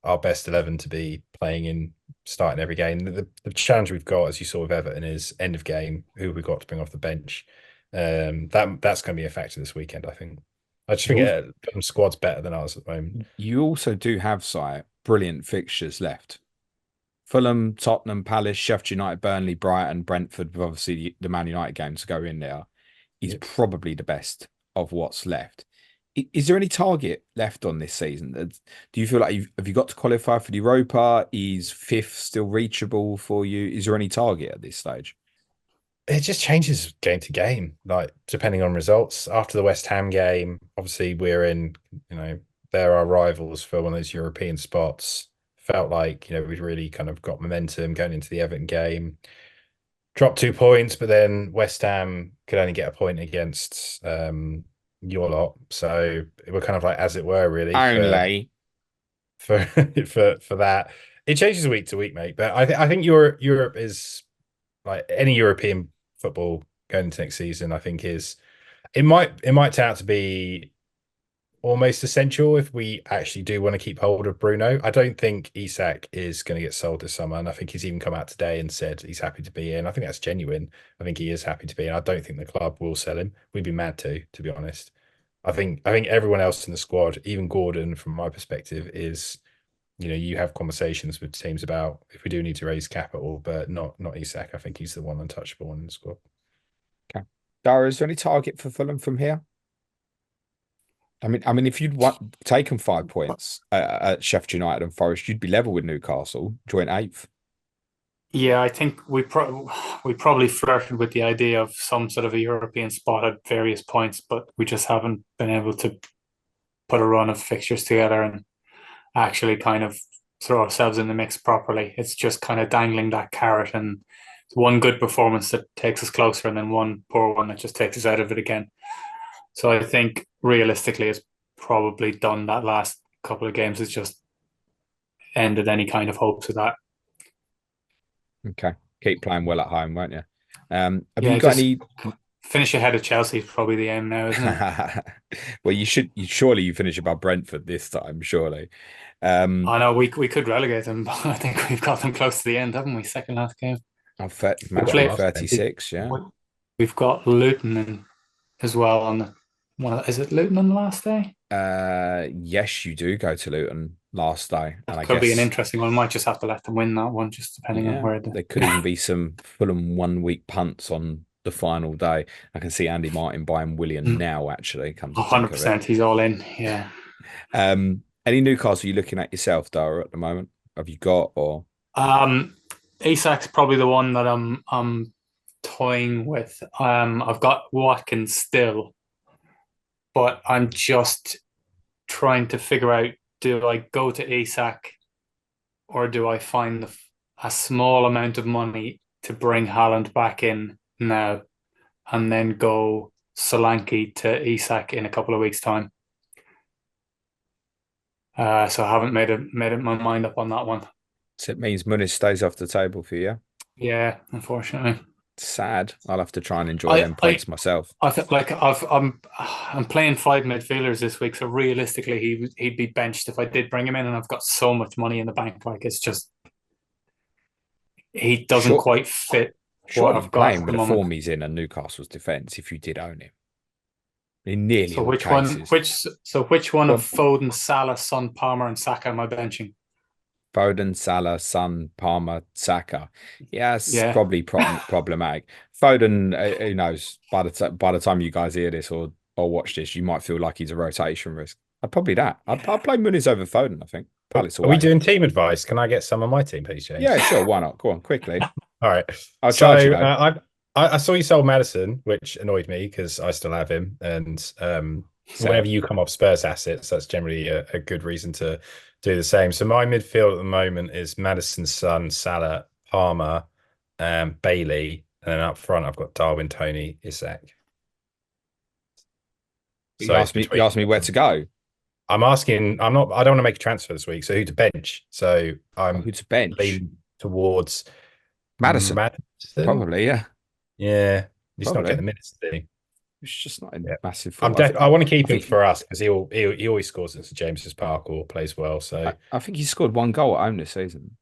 our best 11 to be playing in starting every game. The challenge we've got, as you saw with Everton, is end of game, who we've got to bring off the bench. That's going to be a factor this weekend, I think. I just think squad's better than ours at the moment. You also do have brilliant fixtures left. Fulham, Tottenham, Palace, Sheffield United, Burnley, Brighton, Brentford, with obviously the Man United games to go in there, is probably the best of what's left. Is there any target left on this season? Do you feel like have you got to qualify for the Europa? Is fifth still reachable for you? Is there any target at this stage? It just changes game to game, depending on results. After the West Ham game, obviously we're in, they're our rivals for one of those European spots. Felt like, we'd really kind of got momentum going into the Everton game. Dropped 2 points, but then West Ham could only get a point against your lot. So we're kind of as it were, really. Only. For that. It changes week to week, mate. But I think Europe is any European football going into next season, I think it might turn out to be almost essential if we actually do want to keep hold of Bruno. I don't think Isak is going to get sold this summer, and I think he's even come out today and said he's happy to be in. I think that's genuine. I think he is happy to be in. I don't think the club will sell him. We'd be mad to be honest. I think everyone else in the squad, even Gordon, from my perspective, is you have conversations with teams about if we do need to raise capital, but not Isak. I think he's the one untouchable one in the squad. Okay, Dara, is there any target for Fulham from here? I mean, if you'd taken 5 points at Sheffield United and Forest, you'd be level with Newcastle, joint 8th. Yeah, I think we probably flirted with the idea of some sort of a European spot at various points, but we just haven't been able to put a run of fixtures together and actually kind of throw ourselves in the mix properly. It's just kind of dangling that carrot, and one good performance that takes us closer, and then one poor one that just takes us out of it again. So I think realistically, it's probably done. That last couple of games has just ended any kind of hopes of that. Okay, keep playing well at home, won't you? Have you got any? Finish ahead of Chelsea is probably the aim now, isn't it? Well, surely you finish above Brentford this time, surely. I know we could relegate them, but I think we've got them close to the end, haven't we? Second last game. Match 36, yeah. We've got Luton as well on the one. Is it Luton on the last day? Yes, you do go to Luton last day. That could be an interesting one. Might just have to let them win that one, just depending on where there could even be some Fulham 1 week punts on the final day. I can see Andy Martin buying Willian now, actually. 100%, he's all in, yeah. Any Newcastle you looking at yourself, Dara, at the moment? Have you got, or? Isak's probably the one that I'm toying with. I've got Watkins still, but I'm just trying to figure out, do I go to Isak or do I find a small amount of money to bring Haaland back in now and then go Solanke to Isak in a couple of weeks' time? So I haven't made my mind up on that one. So it means Muniz stays off the table for you? Yeah, unfortunately. Sad. I'll have to try and enjoy them points myself. I think I'm playing 5 midfielders this week, so realistically he'd be benched if I did bring him in, and I've got so much money in the bank. It's just he doesn't quite fit what I've got with the form he's in and Newcastle's defence if you did own him. in nearly So all which one? cases. Which one of Well, Foden, Salah, Son, Palmer, and Saka am I benching? Foden, Salah, Son, Palmer, Saka. Yeah, it's Yeah, probably problematic. Foden, who knows? By the time you guys hear this or watch this, you might feel like he's a rotation risk. I'd probably that. I'd yeah. play Muniz over Foden. I think Palace Are we away. doing team advice? Can I get some on my team, please, Yeah, James? sure. Why not? Go on quickly. All right. I'll charge you So though. I saw you sold Madison, which annoyed me because I still have him. And whenever Same. you come off Spurs assets, that's generally a good reason to do the same. So my midfield at the moment is Madison, Son, Salah, Palmer, Bailey, and then up front I've got Darwin, Tony, Isak. You So it's asked me. You between. asked me where to go. I'm asking. I'm not. I don't want to make a transfer this week. So who to bench? So Oh, I'm who to bench? leaning towards Madison. Madison. Probably. Yeah. Yeah, he's not getting Probably. the minutes, is he? It's just not in Yeah, massive I'm form. def I want to I keep him think. for us because he always scores at St James's Park or plays well. So I think he scored one goal at home this season.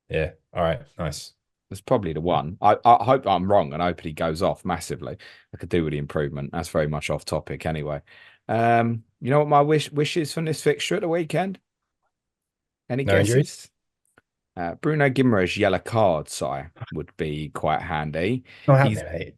yeah, all right, nice. That's probably the one. I hope I'm wrong and I hope he goes off massively. I could do with the improvement. That's very much off topic anyway. You know what my wish is from this fixture at the weekend? Any No injuries? guesses? Bruno Guimaraes' yellow card, would be quite handy. Not He's happening, mate.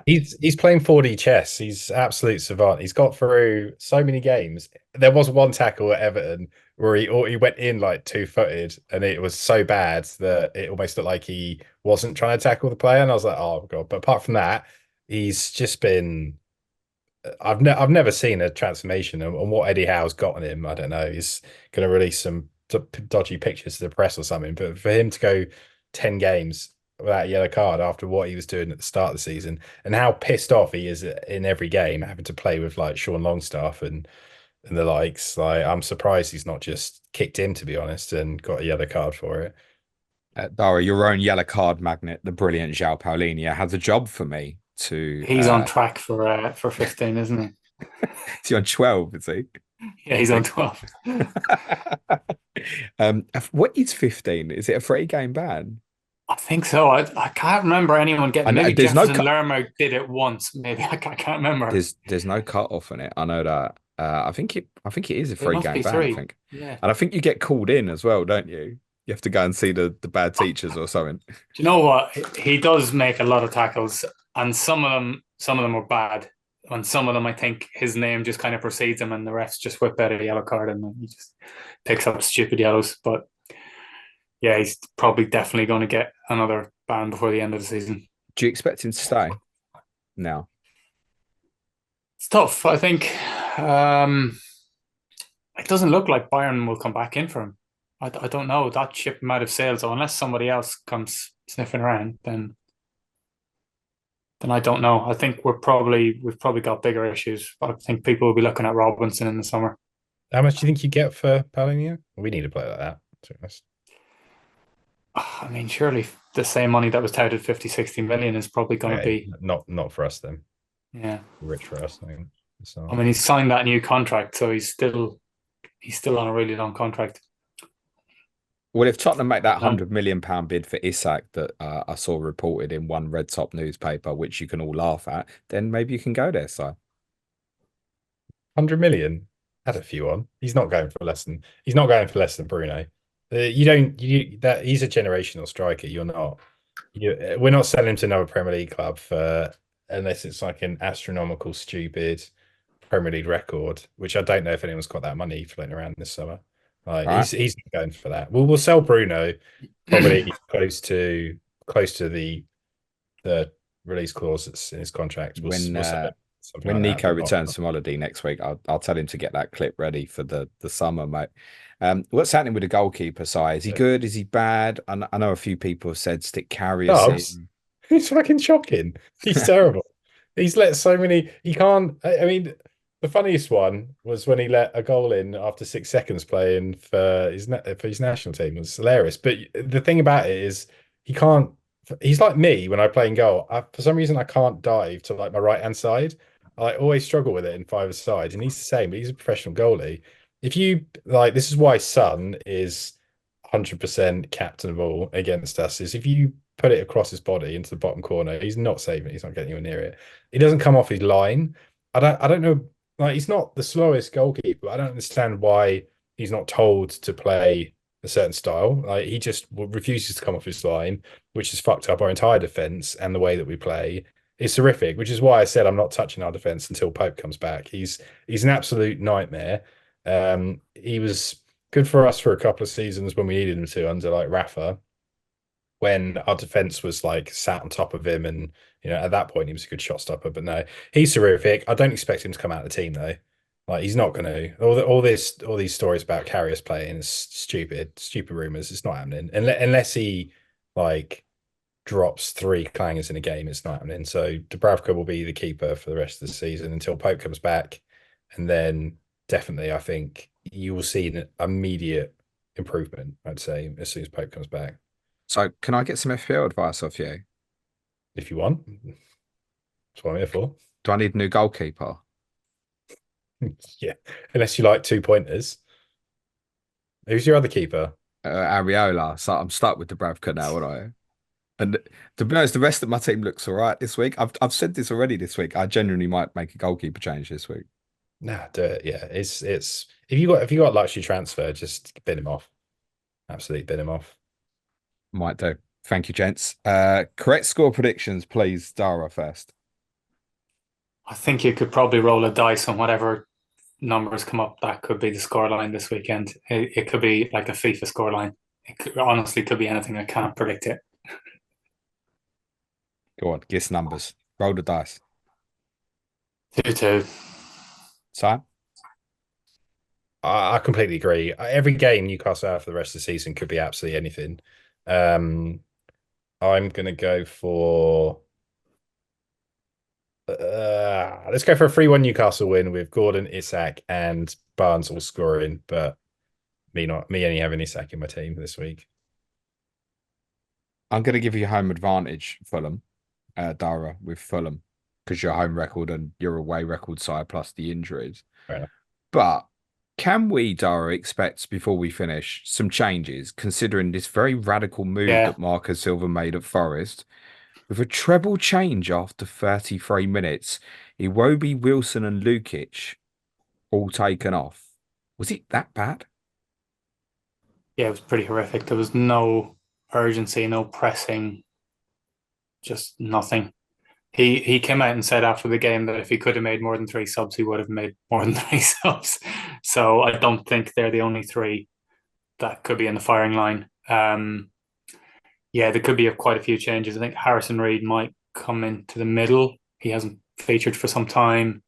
He's playing 4D chess. He's absolute savant. He's got through so many games. There was one tackle at Everton where he went in like 2-footed, and it was so bad that it almost looked like he wasn't trying to tackle the player. And I was like, oh god. But apart from that, he's just been. I've never seen a transformation, and what Eddie Howe's got on him, I don't know. He's going to release some dodgy pictures to the press or something. But for him to go 10 games without a yellow card after what he was doing at the start of the season and how pissed off he is in every game, having to play with like Sean Longstaff and the likes. Like, I'm surprised he's not just kicked him, to be honest, and got a yellow card for it. Dara, your own yellow card magnet, the brilliant João Paulinho, has a job for me to. He's on track for 15, isn't he? Is he on 12? Is he? Yeah, he's on 12. What is 15? Is it a 3 game ban? I think so. I can't remember anyone getting. Maybe There's no Jefferson Lerma did it once. Maybe I can't remember. there's no cut off on it. I know that. I think it is a It three must game be ban. three. I think, Yeah. and I think you get called in as well, don't you? You have to go and see the bad teachers or something. Do you know what? He does make a lot of tackles, and some of them are bad. And some of them, I think his name just kind of precedes him, and the refs just whip out a yellow card, and then he just picks up stupid yellows. But yeah, he's probably definitely going to get another ban before the end of the season. Do you expect him to stay? No. It's tough. I think it doesn't look like Bayern will come back in for him. I don't know. That ship might have sailed. So unless somebody else comes sniffing around, then I don't know. I think we've probably got bigger issues. I think people will be looking at Robinson in the summer. How much do you think you get for Paulinho? We need to play like that, to be honest. I mean, surely the same money that was touted 50, 60 million is probably going to be not for us then. Yeah, rich for us. I think. So. I mean, he's signed that new contract, so he's still on a really long contract. Well, if Tottenham make that £100 million bid for Isak that I saw reported in one Red Top newspaper, which you can all laugh at, then maybe you can go there, Si. 100 million. Add a few on. He's not going for less than Bruno. He's a generational striker. You're not. We're not selling him to another Premier League club unless it's like an astronomical, stupid Premier League record, which I don't know if anyone's got that money floating around this summer. He's not going for that. We'll sell Bruno probably close to the release clause that's in his contract. When Nico returns from holiday next week, I'll tell him to get that clip ready for the summer, mate. What's happening with the goalkeeper side? Is he good? Is he bad? I know a few people have said stick Karius in. He's fucking shocking. He's terrible. He's let so many. He can't. I mean, the funniest one was when he let a goal in after 6 seconds playing for his national team. It was hilarious. But the thing about it is he can't. He's like me when I play in goal. For some reason, I can't dive to like my right hand side. I always struggle with it in 5-a-side, and he's the same. But he's a professional goalie. If you like, this is why Son is 100% captainable against us. Is if you put it across his body into the bottom corner. He's not saving it. He's not getting anywhere near it. He doesn't come off his line. I don't know. Like, he's not the slowest goalkeeper. I don't understand why he's not told to play a certain style. Like, he just refuses to come off his line, which has fucked up our entire defense and the way that we play. It's horrific, which is why I said I'm not touching our defense until Pope comes back. He's an absolute nightmare. He was good for us for a couple of seasons when we needed him to, under like Rafa, when our defense was like sat on top of him, and at that point he was a good shot stopper. But no, he's terrific. I don't expect him to come out of the team though. Like, he's not going to. All these stories about Karius playing is stupid rumors. It's not happening unless he like drops 3 clangers in a game. It's not happening. So Dubravka will be the keeper for the rest of the season until Pope comes back, and then definitely I think you will see an immediate improvement, I'd say, as soon as Pope comes back. So can I get some FPL advice off you? If you want. That's what I'm here for. Do I need a new goalkeeper? Yeah, unless you like 2-pointers. Who's your other keeper? Areola. So I'm stuck with Dubravka now, aren't I? And to be honest, the rest of my team looks all right this week. I've said this already this week. I genuinely might make a goalkeeper change this week. Nah, do it. Yeah, it's if you got luxury transfer, just bin him off. Absolutely bin him off. Might do. Thank you, gents. Correct score predictions, please. Dara first. I think you could probably roll a dice on whatever numbers come up. That could be the scoreline this weekend. It could be like a FIFA scoreline. Honestly could be anything. I can't predict it. Go on, guess numbers. Roll the dice. 2-2. Simon? I completely agree. Every game Newcastle have for the rest of the season could be absolutely anything. I'm gonna go for let's go for a 3-1 Newcastle win with Gordon, Isak, and Barnes all scoring, but me only having Isak in my team this week. I'm going to give you home advantage, Fulham, Dara, with Fulham, because your home record and your away record side plus the injuries. Fair enough. But can we, Dara, expect before we finish some changes, considering this very radical move that Marcus Silva made at Forest? With a treble change after 33 minutes, Iwobi, Wilson, and Lukic all taken off. Was it that bad? Yeah, it was pretty horrific. There was no urgency, no pressing, just nothing. He came out and said after the game that if he could have made more than 3 subs, he would have made more than 3 subs. So I don't think they're the only 3 that could be in the firing line. Yeah, there could be quite a few changes. I think Harrison Reed might come into the middle. He hasn't featured for some time.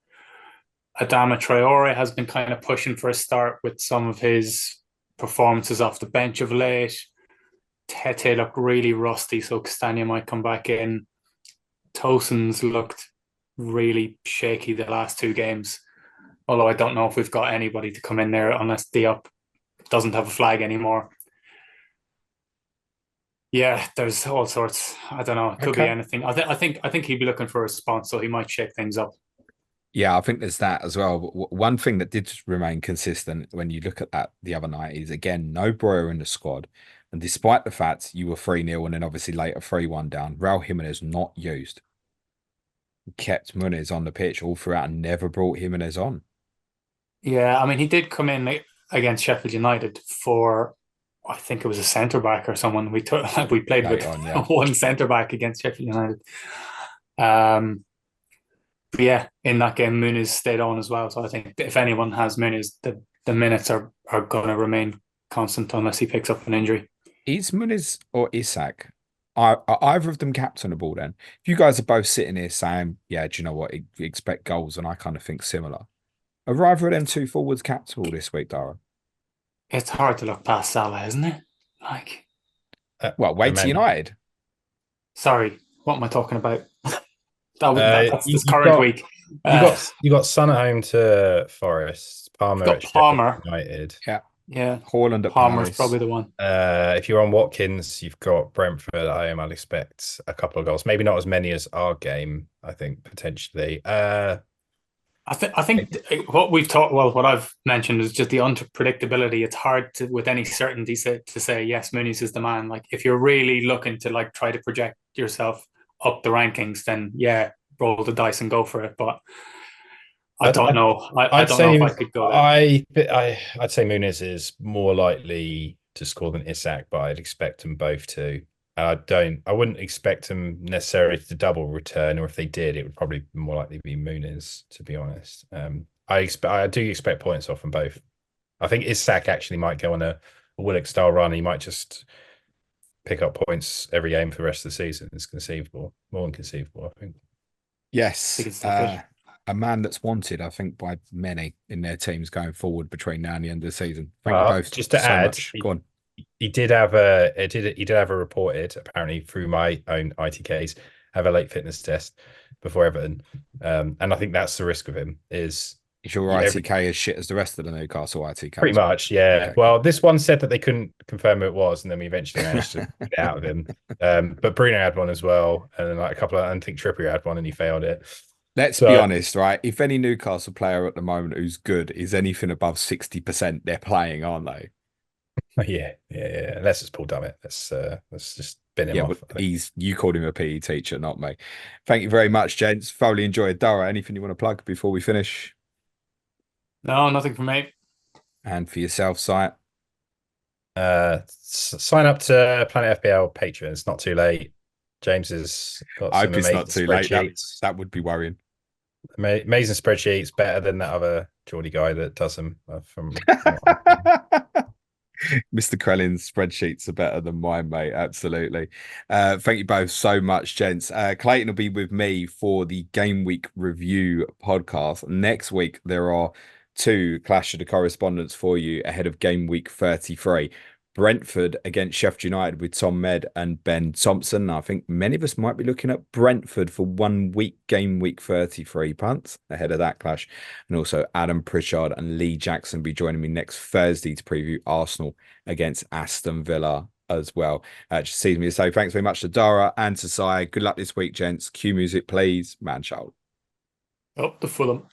Adama Traore has been kind of pushing for a start with some of his performances off the bench of late. Tete looked really rusty, so Castagna might come back in. Tosin's looked really shaky the last 2 games, although I don't know if we've got anybody to come in there unless Diop doesn't have a flag anymore. Yeah, there's all sorts. I don't know. It could be anything. I think he'd be looking for a response, so he might shake things up. Yeah, I think there's that as well. But one thing that did remain consistent when you look at that the other night is, again, no Breuer in the squad. And despite the fact you were 3-0 and then obviously later 3-1 down, Raul Jimenez not used. Kept Muniz on the pitch all throughout and never brought Jimenez on. Yeah, I mean, he did come in against Sheffield United for, I think it was a centre back or someone. We played with one centre back against Sheffield United. But yeah, in that game, Muniz stayed on as well. So I think if anyone has Muniz, the minutes are going to remain constant unless he picks up an injury. Is Muniz or Isak, are either of them captainable then? If you guys are both sitting here saying, yeah, do you know what, you expect goals, and I kind of think similar. Are either of them 2 forwards captainable this week, Dara? It's hard to look past Salah, isn't it? Like, well, wait till United. Sorry, what am I talking about? That's this current week. You got Son at home to Forest, Palmer at Palmer. United. Yeah. Haaland at Palmer's Paris. probably the one. If you're on Watkins, you've got Brentford at home. I'll expect a couple of goals. Maybe not as many as our game, I think, potentially. I I think what we've talked, well, what I've mentioned is just the unpredictability. It's hard to, with any certainty, to say yes, Muniz is the man. Like if you're really looking to like try to project yourself up the rankings, then yeah, roll the dice and go for it. But I don't know. I I'd don't know if say I could go there. I'd say Muniz is more likely to score than Isak, but I'd expect them both to. I wouldn't expect them necessarily to double return, or if they did, it would probably more likely be Muniz, to be honest. I do expect points off them both. I think Isak actually might go on a Willock style run. He might just pick up points every game for the rest of the season. It's conceivable, more than conceivable, I think. I think Yes, it's definitely. a man that's wanted, I think, by many in their teams going forward between now and the end of the season. Thank you both Just to so add, much. Go on. he did have a reported, apparently through my own ITKs, have a late fitness test before Everton. And I think that's the risk of him is Is your ITK as shit as the rest of the Newcastle ITK? pretty much, yeah. Okay, Well, cool. this one said that they couldn't confirm who it was, and then we eventually managed to get it out of him. But Bruno had one as well, and then like a couple of, I think Trippier had one, and he failed it. Let's be So honest, right? If any Newcastle player at the moment who's good is anything above 60%, they're playing, aren't they? yeah. Unless it's Paul Dummett, let's just bin him Yeah, but off. you called him a PE teacher, not me. Thank you very much, gents. Thoroughly enjoyed. Dara, anything you want to plug before we finish? No, nothing from me. And for yourself, site. Sign up to Planet FPL Patreon. It's not too late. James has got I some hope it's amazing not too late. spreadsheets. That would be worrying. Amazing spreadsheets, better than that other Geordie guy that does them. From Mr. Krellin's spreadsheets are better than mine, mate. Absolutely. Thank you both so much, gents. Clayton will be with me for the Game Week review podcast. Next week, there are two Clash of the Correspondents for you ahead of Game Week 33. Brentford against Sheffield United with Tom Med and Ben Thompson. I think many of us might be looking at Brentford for 1 week, Game Week 33 punts ahead of that clash. And also Adam Pritchard and Lee Jackson be joining me next Thursday to preview Arsenal against Aston Villa as well. Just sees me to say thanks very much to Dara and to Sai. Good luck this week, gents. Cue music, please. Man child. Oh, the Fulham.